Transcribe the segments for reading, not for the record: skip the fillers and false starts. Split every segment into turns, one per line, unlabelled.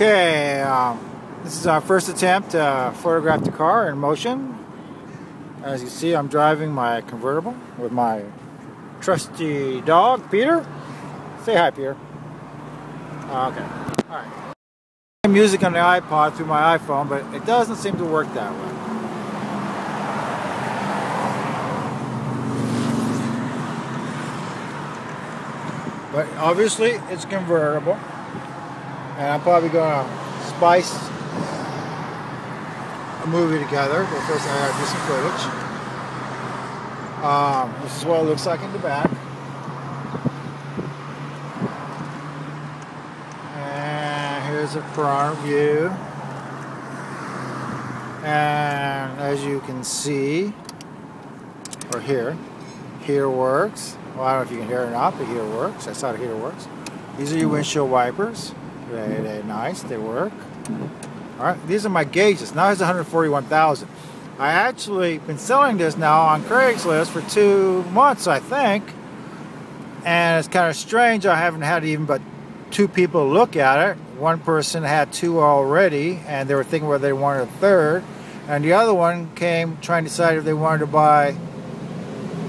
Okay, this is our first attempt to photograph the car in motion. As you see, I'm driving my convertible with my trusty dog, Peter. Say hi, Peter. Okay, alright. Music on the iPod through my iPhone, but it doesn't seem to work that way. But obviously, it's convertible. And I'm probably going to spice a movie together. But first I gotta do some footage. This is what it looks like in the back. And here's a front view. And as you can see, or hear works. Well, I don't know if you can hear it or not, but here works. That's how the heater works. These are your windshield wipers. They're nice, they work. Alright, these are my gauges. Now it's 141,000. I actually been selling this now on Craigslist for 2 months, I think. And it's kind of strange, I haven't had even but 2 people look at it. One person had 2 already, and they were thinking whether they wanted a third. And the other one came trying to decide if they wanted to buy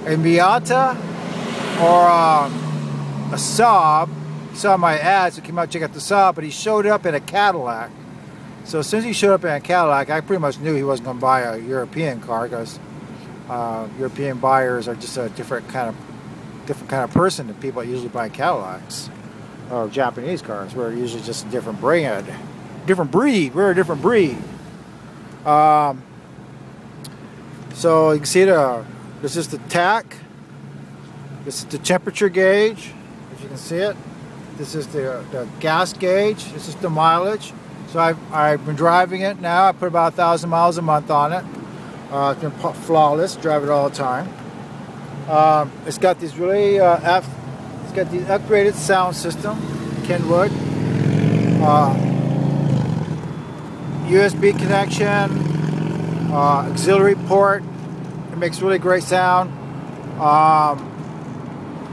a Miata or a Saab. He saw my ads, so he came out to check out the Saab, but he showed up in a Cadillac. So as soon as he showed up in a Cadillac, I pretty much knew he wasn't going to buy a European car, because European buyers are just a different kind of person than people that usually buy Cadillacs or Japanese cars. We're usually just a different brand, different breed. We're a different breed. So you can see this is the tach. This is the temperature gauge, if you can see it. This is the gas gauge. This is the mileage. So I've been driving it now. I put about 1,000 miles a month on it. It's been flawless. Drive it all the time. It's got these really it's got the upgraded sound system, Kenwood. USB connection, auxiliary port. It makes really great sound.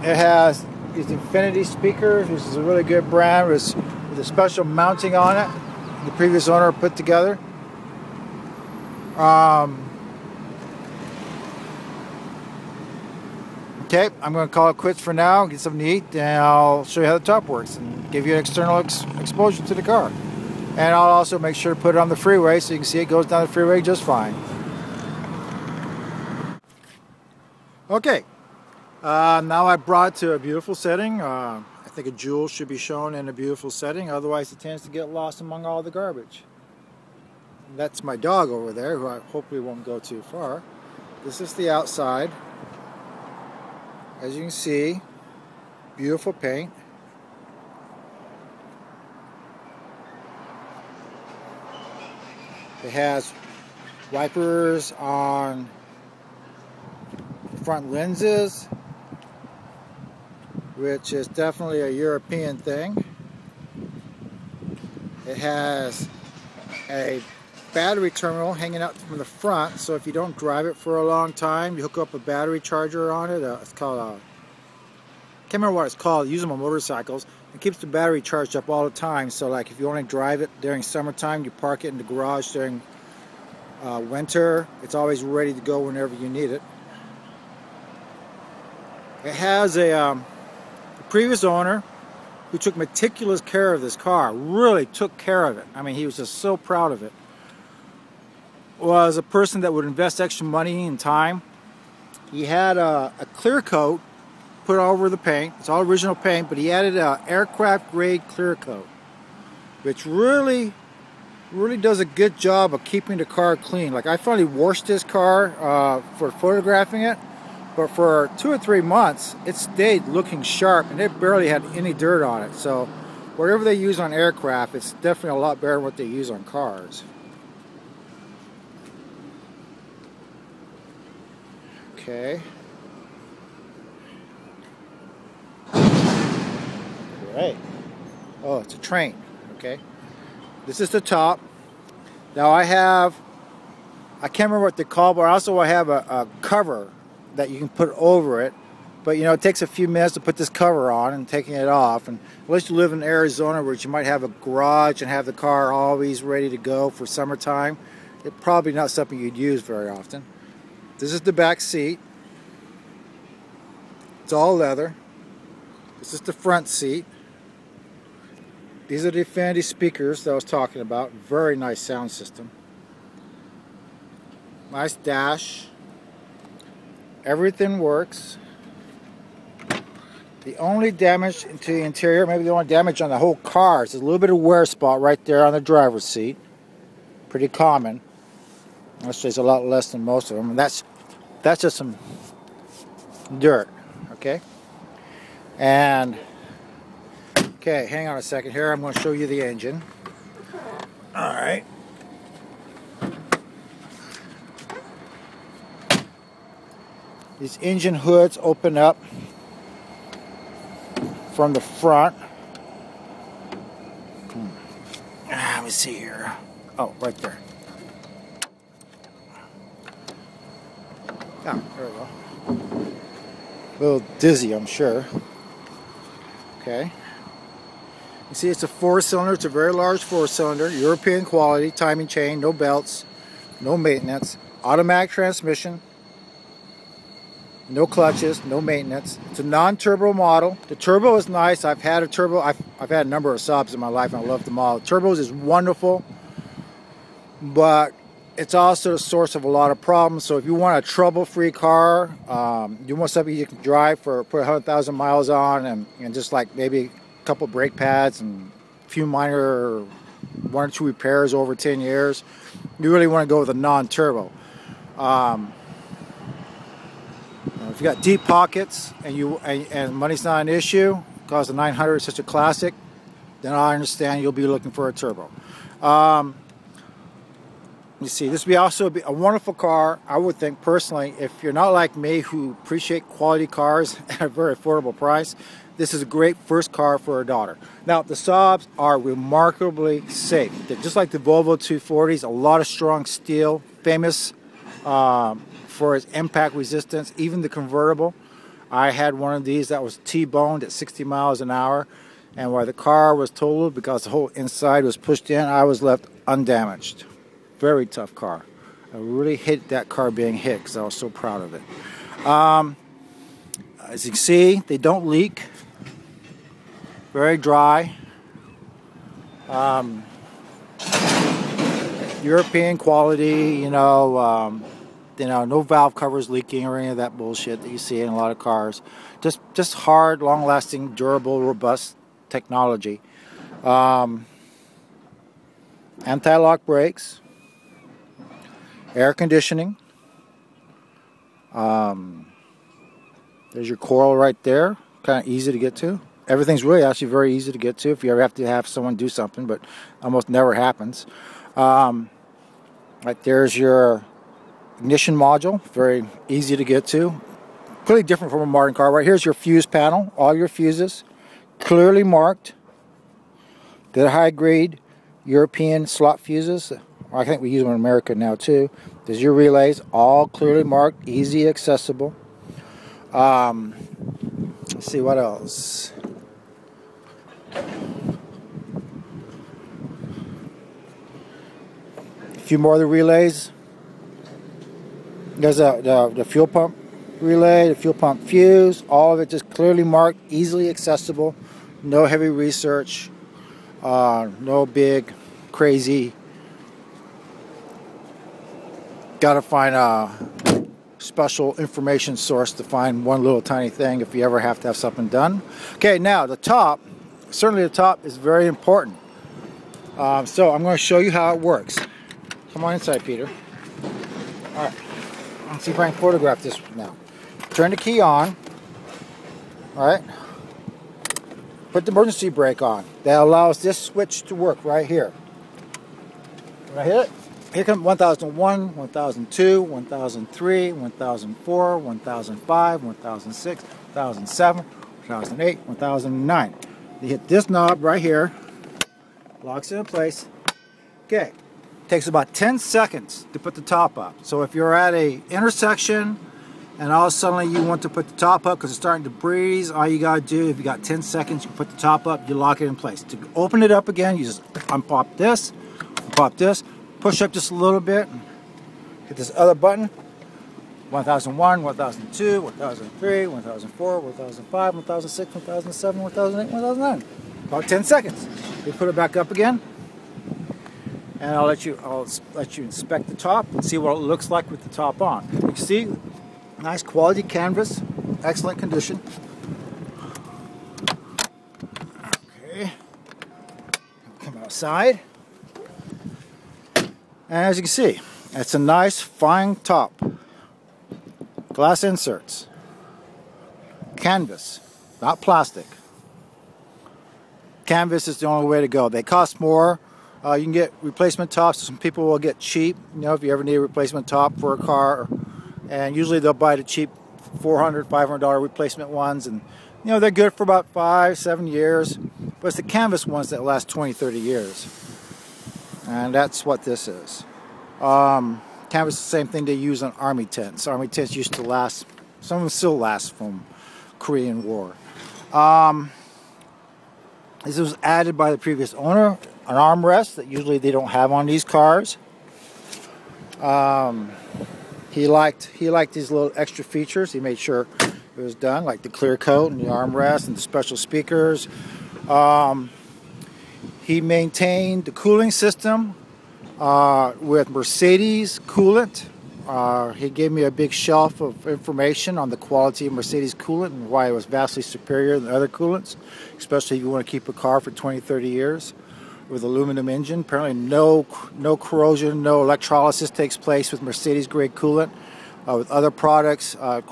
It has these Infinity speakers, which is a really good brand with a special mounting on it. The previous owner put together. Okay, I'm going to call it quits for now, get something to eat, and I'll show you how the top works and give you an external exposure to the car. And I'll also make sure to put it on the freeway so you can see it goes down the freeway just fine. Okay. Now I brought it to a beautiful setting. I think a jewel should be shown in a beautiful setting, otherwise it tends to get lost among all the garbage. That's my dog over there, who I hopefully won't go too far. This is the outside. As you can see, beautiful paint. It has wipers on front lenses, which is definitely a European thing. It has a battery terminal hanging out from the front, so if you don't drive it for a long time, you hook up a battery charger on it. It's called I can't remember what it's called. Use them on motorcycles. It keeps the battery charged up all the time, so like if you only drive it during summertime, you park it in the garage during winter, it's always ready to go whenever you need it. It has a previous owner who took meticulous care of this car, really took care of it. I mean, he was just so proud of it. Was a person that would invest extra money and time. He had a clear coat put over the paint. It's all original paint, but he added an aircraft grade clear coat, which really does a good job of keeping the car clean. Like, I finally washed this car for photographing it. But for 2 or 3 months, it stayed looking sharp, and it barely had any dirt on it. So whatever they use on aircraft, it's definitely a lot better than what they use on cars. Okay. Great. Oh, it's a train. Okay. This is the top. Now I can't remember what they call, but also I have a cover that you can put over it But you know, it takes a few minutes to put this cover on and taking it off. And unless you live in Arizona, where you might have a garage and have the car always ready to go for summertime, it's probably not something you'd use very often. This is the back seat. It's all leather. This is the front seat. These are the Infinity speakers that I was talking about. Very nice sound system. Nice dash. Everything works. The only damage to the interior, maybe the only damage on the whole car, is a little bit of wear spot right there on the driver's seat. Pretty common. Actually, it's a lot less than most of them. And that's just some dirt. Okay. And okay, hang on a second here. I'm going to show you the engine. All right. These engine hoods open up from the front. Let me see here. Oh, right there. Yeah, there we go. A little dizzy, I'm sure. Okay. You see, it's a 4-cylinder. It's a very large 4-cylinder. European quality, timing chain, no belts, no maintenance, automatic transmission. No clutches, no maintenance. It's a non-turbo model. The turbo is nice. I've had a turbo. I've had a number of Saabs in my life, and I love them all. Turbos is wonderful, but it's also a source of a lot of problems. So if you want a trouble-free car, you want something you can drive for, put 100,000 miles on, and just like maybe a couple brake pads and a few minor 1 or 2 repairs over 10 years, you really want to go with a non-turbo. If you got deep pockets and money's not an issue, because the 900 is such a classic, then I understand you'll be looking for a turbo. You see, this would also be a wonderful car, I would think personally, if you're not like me who appreciate quality cars at a very affordable price. This is a great first car for a daughter. Now, the Saabs are remarkably safe. They're just like the Volvo 240s, a lot of strong steel, famous for its impact resistance. Even the convertible, I had one of these that was T-boned at 60 miles an hour, and while the car was totaled because the whole inside was pushed in, I was left undamaged. Very tough car. I really hated that car being hit because I was so proud of it. As you can see, they don't leak. Very dry. European quality, no valve covers leaking or any of that bullshit that you see in a lot of cars. Just hard, long-lasting, durable, robust technology. Anti-lock brakes. Air conditioning. There's your coil right there. Kind of easy to get to. Everything's really actually very easy to get to if you ever have to have someone do something, but almost never happens. Right there's your ignition module. Very easy to get to. Clearly different from a modern car. Right here's your fuse panel. All your fuses clearly marked. Good high-grade European slot fuses. I think we use them in America now too. There's your relays, all clearly marked, easy accessible. Let's see what else. A few more of the relays. There's the fuel pump relay, the fuel pump fuse, all of it just clearly marked, easily accessible, no heavy research, no big, crazy, gotta find a special information source to find one little tiny thing if you ever have to have something done. Okay, now the top, certainly the top is very important. So I'm going to show you how it works. Come on inside, Peter. All right, let's see if I can photograph this now. Turn the key on. All right. Put the emergency brake on. That allows this switch to work right here. When I hit it, here comes 1001, 1002, 1003, 1004, 1005, 1006, 1007, 1008, 1009. You hit this knob right here, locks it in place. Okay, takes about 10 seconds to put the top up. So if you're at a intersection and all of a sudden you want to put the top up because it's starting to breeze, all you got to do, if you got 10 seconds, you put the top up, you lock it in place. To open it up again, you just unpop this, push up just a little bit, hit this other button, 1001, 1002, 1003, 1004, 1005, 1006, 1007, 1008, 1009. About 10 seconds. You put it back up again, and I'll let you inspect the top and see what it looks like with the top on. You can see, nice quality canvas, excellent condition. Okay, come outside, and as you can see, it's a nice fine top. Glass inserts, canvas, not plastic. Canvas is the only way to go. They cost more. You can get replacement tops. Some people will get cheap, you know, if you ever need a replacement top for a car, and usually they'll buy the cheap $400, $500 replacement ones, and you know, they're good for about 5-7 years, but it's the canvas ones that last 20-30 years, and that's what this is. Canvas is the same thing they use on army tents. Army tents used to last, some of them still last from Korean War. This was added by the previous owner, an armrest that usually they don't have on these cars. He liked these little extra features. He made sure it was done, like the clear coat and the armrest and the special speakers. He maintained the cooling system with Mercedes coolant. He gave me a big shelf of information on the quality of Mercedes coolant and why it was vastly superior than other coolants, especially if you want to keep a car for 20-30 years with aluminum engine. Apparently no corrosion, no electrolysis takes place with Mercedes grade coolant. With other products, a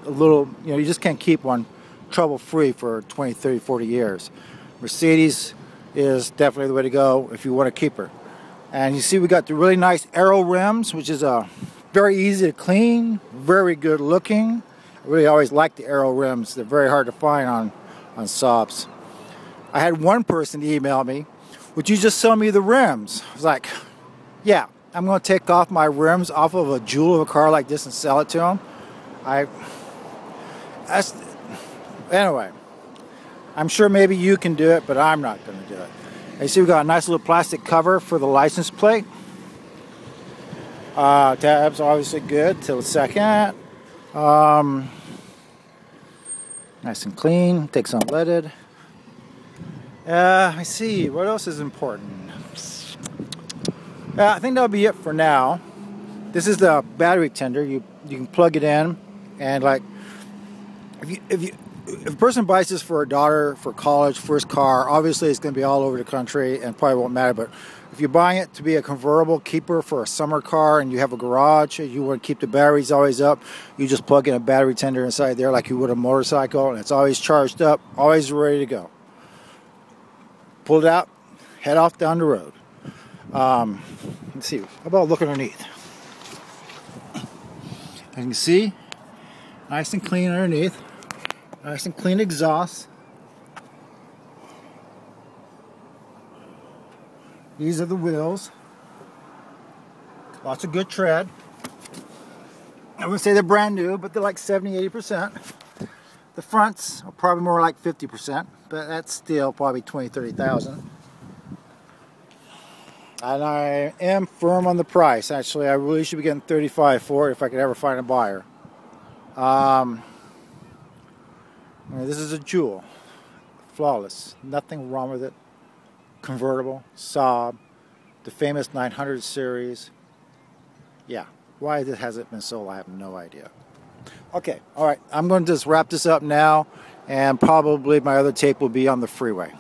little, you know, you just can't keep one trouble free for 20, 30, 40 years. Mercedes is definitely the way to go if you want to keep her. And you see we got the really nice aero rims, which is very easy to clean, very good looking. I really always like the aero rims. They're very hard to find on Saabs. I had one person email me, would you just sell me the rims? I was like, yeah, I'm going to take off my rims off of a jewel of a car like this and sell it to them. Anyway, I'm sure maybe you can do it, but I'm not going to do it. You see we got a nice little plastic cover for the license plate. Tabs obviously good till the second. Nice and clean, takes unleaded. I see, what else is important? I think that'll be it for now. This is the battery tender. You can plug it in, and like if a person buys this for a daughter, for college, first car, obviously it's going to be all over the country and probably won't matter. But if you're buying it to be a convertible keeper for a summer car and you have a garage, you want to keep the batteries always up, you just plug in a battery tender inside there like you would a motorcycle, and it's always charged up, always ready to go. Pull it out, head off down the road. Let's see, how about look underneath? As you can see, nice and clean underneath. Nice and clean exhaust. These are the wheels. Lots of good tread. I wouldn't say they're brand new, but they're like 70-80%. The fronts are probably more like 50%, but that's still probably 20-30,000. And I am firm on the price. Actually, I really should be getting $35,000 for it if I could ever find a buyer. This is a jewel, flawless, nothing wrong with it. Convertible, Saab, the famous 900 series. Yeah, why it hasn't been sold, I have no idea. Okay, all right, I'm going to just wrap this up now, and probably my other tape will be on the freeway.